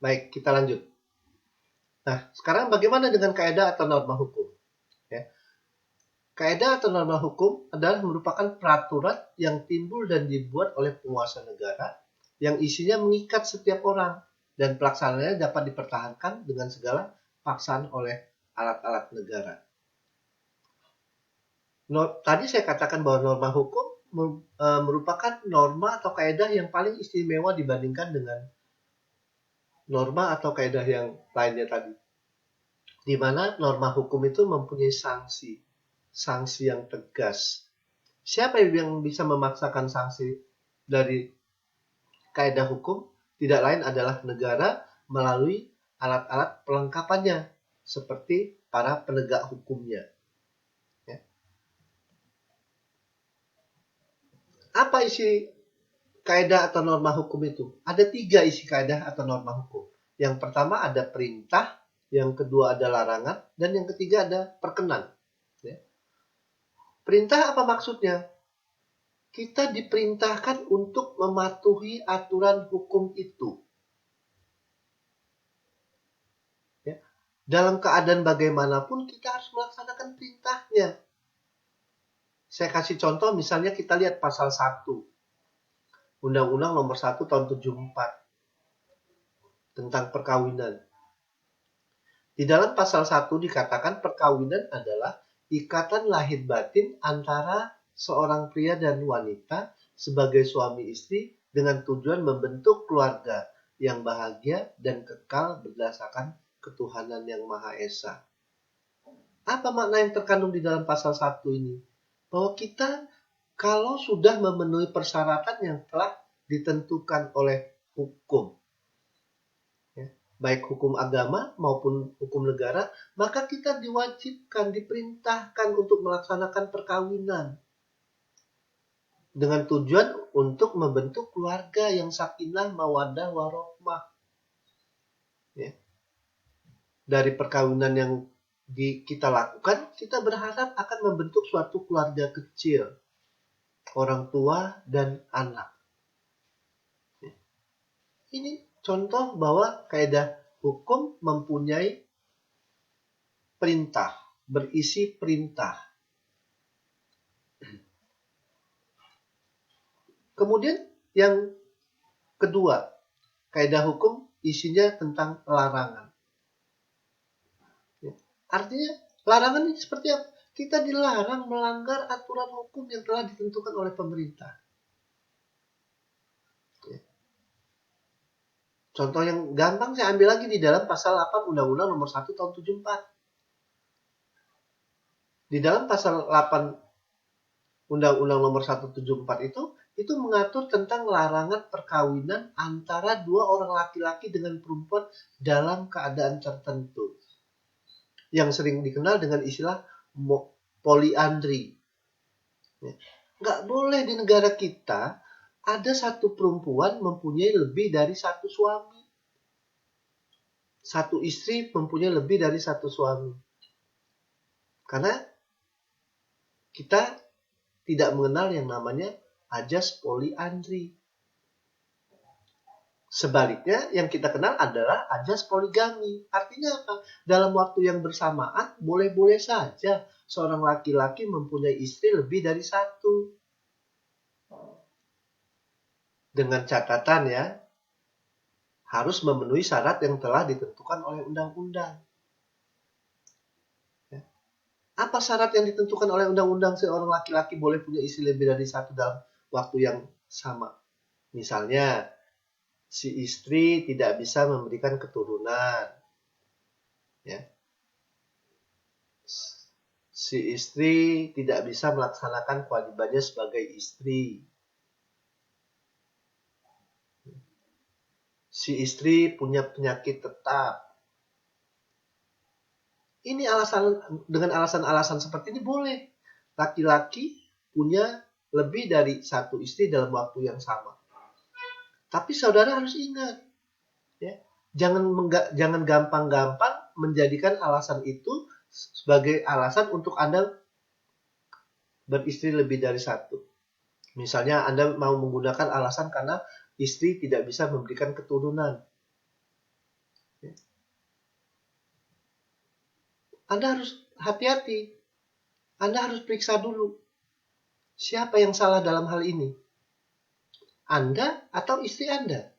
Baik, kita lanjut. Nah, sekarang bagaimana dengan kaidah atau norma hukum? Ya. Kaidah atau norma hukum adalah merupakan peraturan yang timbul dan dibuat oleh penguasa negara yang isinya mengikat setiap orang dan pelaksanaannya dapat dipertahankan dengan segala paksaan oleh alat-alat negara. Tadi saya katakan bahwa norma hukum merupakan norma atau kaidah yang paling istimewa dibandingkan dengan norma atau kaidah yang lainnya tadi. Di mana norma hukum itu mempunyai sanksi yang tegas. Siapa yang bisa memaksakan sanksi dari kaidah hukum? Tidak lain adalah negara melalui alat-alat pelengkapannya, seperti para penegak hukumnya. Ya. Apa isi kaidah atau norma hukum itu? Ada 3 isi kaidah atau norma hukum. Yang pertama ada perintah, yang kedua ada larangan, dan yang ketiga ada perkenan. Ya. Perintah apa maksudnya? Kita diperintahkan untuk mematuhi aturan hukum itu. Ya. Dalam keadaan bagaimanapun kita harus melaksanakan perintahnya. Saya kasih contoh, misalnya kita lihat pasal 1 Undang-Undang nomor 1 tahun 74 tentang perkawinan. Di dalam pasal 1 dikatakan perkawinan adalah ikatan lahir batin antara seorang pria dan wanita sebagai suami istri dengan tujuan membentuk keluarga yang bahagia dan kekal berdasarkan ketuhanan yang Maha Esa. Apa makna yang terkandung di dalam pasal 1 ini? Bahwa kita kalau sudah memenuhi persyaratan yang telah ditentukan oleh hukum, baik hukum agama maupun hukum negara, maka kita diwajibkan, diperintahkan untuk melaksanakan perkawinan dengan tujuan untuk membentuk keluarga yang sakinah, mawaddah, warohmah. Ya. Dari perkawinan yang kita lakukan, kita berharap akan membentuk suatu keluarga kecil, orang tua dan anak. Ya. Ini contoh bahwa kaidah hukum mempunyai perintah, berisi perintah. Kemudian yang kedua, kaidah hukum isinya tentang larangan. Artinya larangan ini seperti apa? Kita dilarang melanggar aturan hukum yang telah ditentukan oleh pemerintah. Contoh yang gampang saya ambil lagi di dalam pasal 8 Undang-Undang nomor 1 tahun 74. Di dalam pasal 8 Undang-Undang nomor 174 itu mengatur tentang larangan perkawinan antara dua orang laki-laki dengan perempuan dalam keadaan tertentu. Yang sering dikenal dengan istilah poliandri. Nggak boleh di negara kita ada satu perempuan mempunyai lebih dari satu suami. Satu istri mempunyai lebih dari satu suami. Karena kita tidak mengenal yang namanya ajas poliandri. Sebaliknya yang kita kenal adalah ajas poligami. Artinya apa? Dalam waktu yang bersamaan boleh-boleh saja seorang laki-laki mempunyai istri lebih dari satu. Dengan catatan ya, harus memenuhi syarat yang telah ditentukan oleh undang-undang. Apa syarat yang ditentukan oleh undang-undang seorang laki-laki boleh punya istri lebih dari satu dalam waktu yang sama? Misalnya, si istri tidak bisa memberikan keturunan. Ya. Si istri tidak bisa melaksanakan kewajibannya sebagai istri. Si istri punya penyakit tetap. Ini dengan alasan-alasan seperti ini boleh. Laki-laki punya lebih dari satu istri dalam waktu yang sama. Tapi saudara harus ingat, ya, jangan gampang-gampang menjadikan alasan itu sebagai alasan untuk Anda beristri lebih dari satu. Misalnya Anda mau menggunakan alasan karena istri tidak bisa memberikan keturunan. Anda harus hati-hati. Anda harus periksa dulu. Siapa yang salah dalam hal ini? Anda atau istri Anda?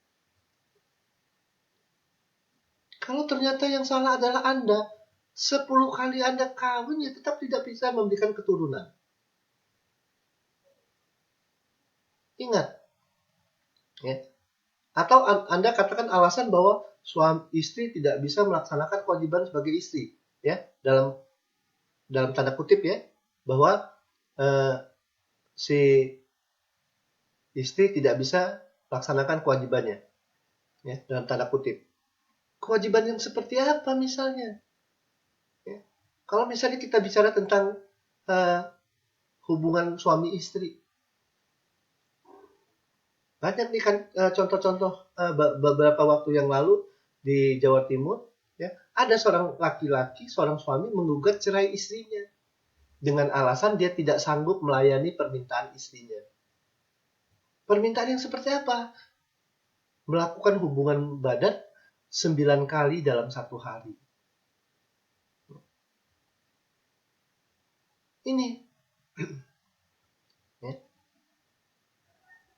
Kalau ternyata yang salah adalah Anda, 10 kali Anda kawin ya tetap tidak bisa memberikan keturunan. Ingat. Ya. Atau Anda katakan alasan bahwa suami istri tidak bisa melaksanakan kewajiban sebagai istri. Ya, dalam tanda kutip ya, bahwa si istri tidak bisa melaksanakan kewajibannya, ya, dalam tanda kutip. Kewajiban yang seperti apa misalnya? Ya. Kalau misalnya kita bicara tentang hubungan suami istri, banyak nih kan contoh-contoh beberapa waktu yang lalu di Jawa Timur, ya, ada seorang laki-laki, seorang suami menggugat cerai istrinya dengan alasan dia tidak sanggup melayani permintaan istrinya. Permintaan yang seperti apa? Melakukan hubungan badan 9 kali dalam satu hari. Ini. Ya.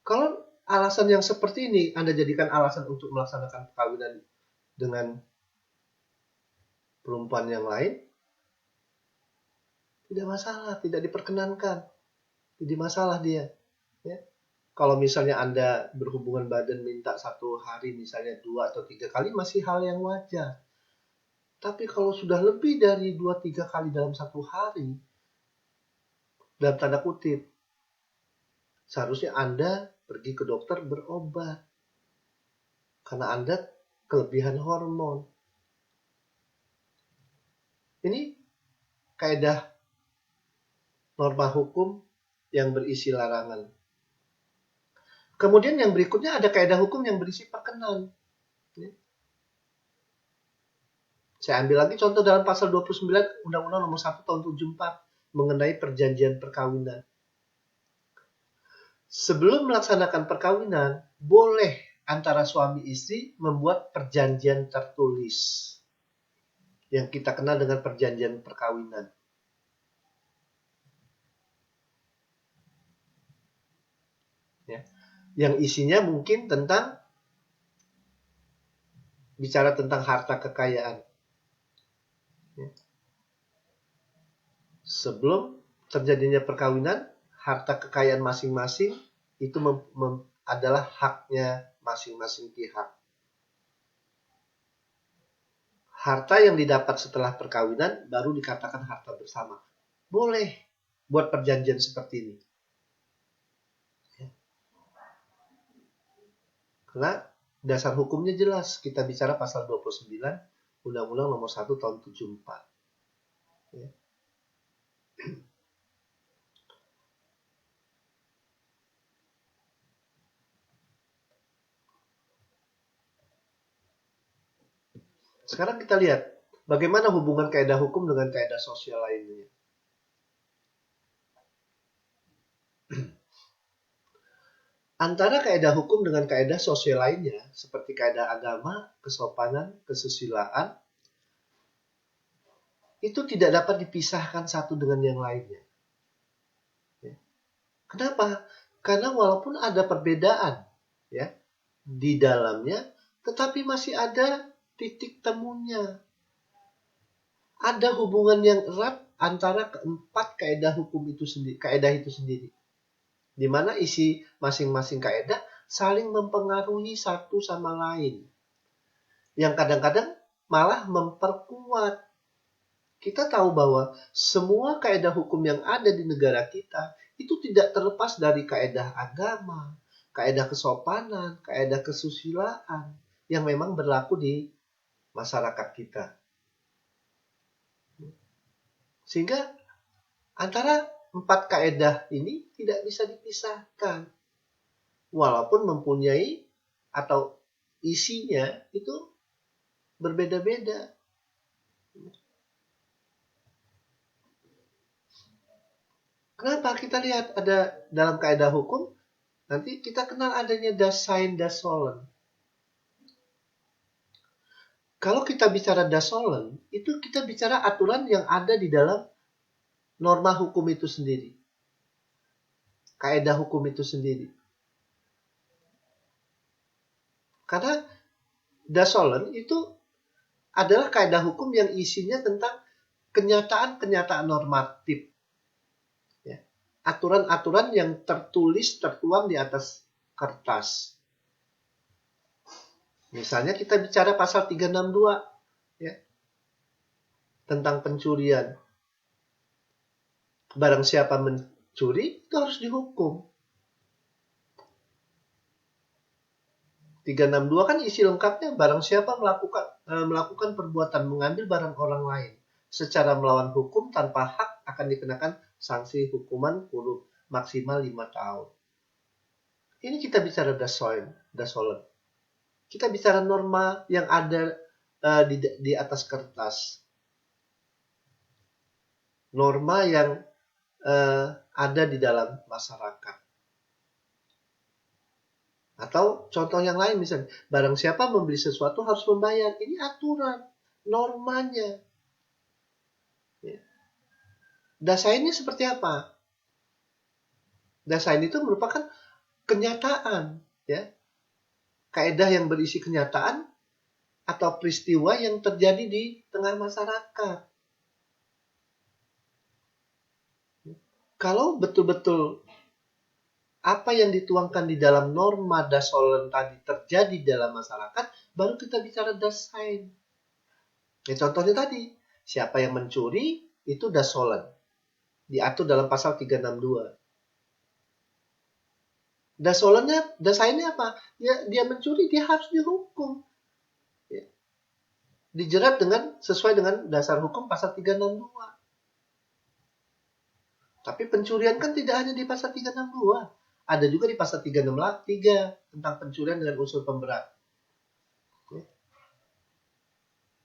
Kalau alasan yang seperti ini Anda jadikan alasan untuk melaksanakan perkawinan dengan perempuan yang lain, tidak masalah, tidak diperkenankan. Jadi masalah dia. Ya. Kalau misalnya Anda berhubungan badan minta satu hari misalnya 2 atau 3 kali masih hal yang wajar. Tapi kalau sudah lebih dari 2-3 kali dalam satu hari, dalam tanda kutip, seharusnya Anda pergi ke dokter berobat. Karena Anda kelebihan hormon. Ini kaidah norma hukum yang berisi larangan. Kemudian yang berikutnya ada kaidah hukum yang berisi perkenan. Saya ambil lagi contoh dalam pasal 29 Undang-Undang Nomor 1 Tahun 74 mengenai perjanjian perkawinan. Sebelum melaksanakan perkawinan, boleh antara suami istri membuat perjanjian tertulis yang kita kenal dengan perjanjian perkawinan. Ya. Yang isinya mungkin tentang bicara tentang harta kekayaan. Ya. Sebelum terjadinya perkawinan, harta kekayaan masing-masing itu adalah haknya masing-masing pihak. Harta yang didapat setelah perkawinan baru dikatakan harta bersama. Boleh buat perjanjian seperti ini. Ya. Karena dasar hukumnya jelas. Kita bicara pasal 29 Undang-Undang Nomor 1 Tahun 74. Ya. Sekarang kita lihat bagaimana hubungan kaidah hukum dengan kaidah sosial lainnya. Antara kaidah hukum dengan kaidah sosial lainnya, seperti kaidah agama, kesopanan, kesusilaan, itu tidak dapat dipisahkan satu dengan yang lainnya. Kenapa? Karena walaupun ada perbedaan ya di dalamnya, tetapi masih ada titik temunya. Ada hubungan yang erat antara keempat kaidah hukum itu sendiri, kaidah itu sendiri. Di mana isi masing-masing kaidah saling mempengaruhi satu sama lain. Yang kadang-kadang malah memperkuat. Kita tahu bahwa semua kaidah hukum yang ada di negara kita itu tidak terlepas dari kaidah agama, kaidah kesopanan, kaidah kesusilaan yang memang berlaku di masyarakat kita. Sehingga antara 4 kaidah ini tidak bisa dipisahkan. Walaupun mempunyai atau isinya itu berbeda-beda. Kenapa? Kita lihat ada dalam kaidah hukum, nanti kita kenal adanya das Sein, das Sollen. Kalau kita bicara das solem, itu kita bicara aturan yang ada di dalam norma hukum itu sendiri. Kaedah hukum itu sendiri. Karena das solem itu adalah kaedah hukum yang isinya tentang kenyataan-kenyataan normatif. Ya. Aturan-aturan yang tertulis, tertuang di atas kertas. Misalnya kita bicara pasal 362 ya, tentang pencurian. Barang siapa mencuri itu harus dihukum. 362 kan isi lengkapnya barang siapa melakukan perbuatan mengambil barang orang lain secara melawan hukum tanpa hak akan dikenakan sanksi hukuman maksimal 5 tahun. Ini kita bicara das solem. Kita bicara norma yang ada di atas kertas. Norma yang ada di dalam masyarakat. Atau contoh yang lain misalnya, barang siapa membeli sesuatu harus membayar. Ini aturan, normanya. Ya. Dasainnya seperti apa? Dasain itu merupakan kenyataan, ya. Kaedah yang berisi kenyataan atau peristiwa yang terjadi di tengah masyarakat. Kalau betul-betul apa yang dituangkan di dalam norma das solem tadi terjadi dalam masyarakat, baru kita bicara dasain. Ya, contohnya tadi, siapa yang mencuri itu das solem. Diatur dalam pasal 362. Dasainnya apa? Ya, dia mencuri, dia harus dihukum. Ya. Dijerat sesuai dengan dasar hukum pasal 362. Tapi pencurian kan tidak hanya di pasal 362. Ada juga di pasal 363 tentang pencurian dengan unsur pemberat. Ya.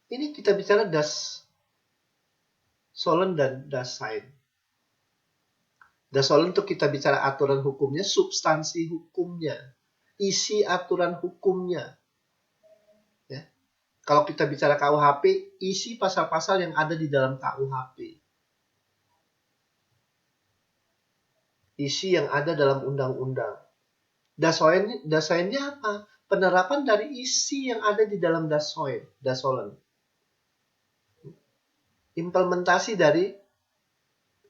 Ini kita bicara das solem dan dasain. Das solem itu kita bicara aturan hukumnya, substansi hukumnya, isi aturan hukumnya. Ya. Kalau kita bicara KUHP, isi pasal-pasal yang ada di dalam KUHP. Isi yang ada dalam undang-undang. Dasainnya apa? Penerapan dari isi yang ada di dalam das solem. Implementasi dari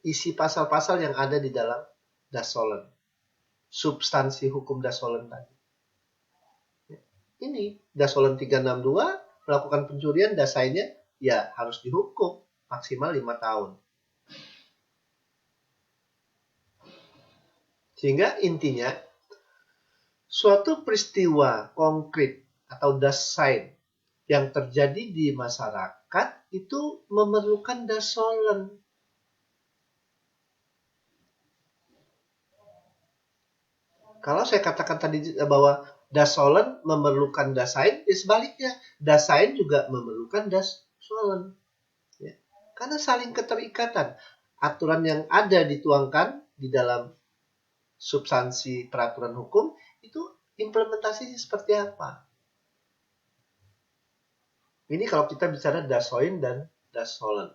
isi pasal-pasal yang ada di dalam das solem. Substansi hukum das solem tadi. Ini das solem 362 melakukan pencurian, dasainnya ya harus dihukum maksimal 5 tahun. Sehingga intinya suatu peristiwa konkret atau dasain yang terjadi di masyarakat itu memerlukan das solem. Kalau saya katakan tadi bahwa das solem memerlukan dasain, ya sebaliknya, dasain juga memerlukan das solem. Ya. Karena saling keterikatan. Aturan yang ada dituangkan di dalam substansi peraturan hukum, itu implementasinya seperti apa? Ini kalau kita bicara dasoin dan das solem.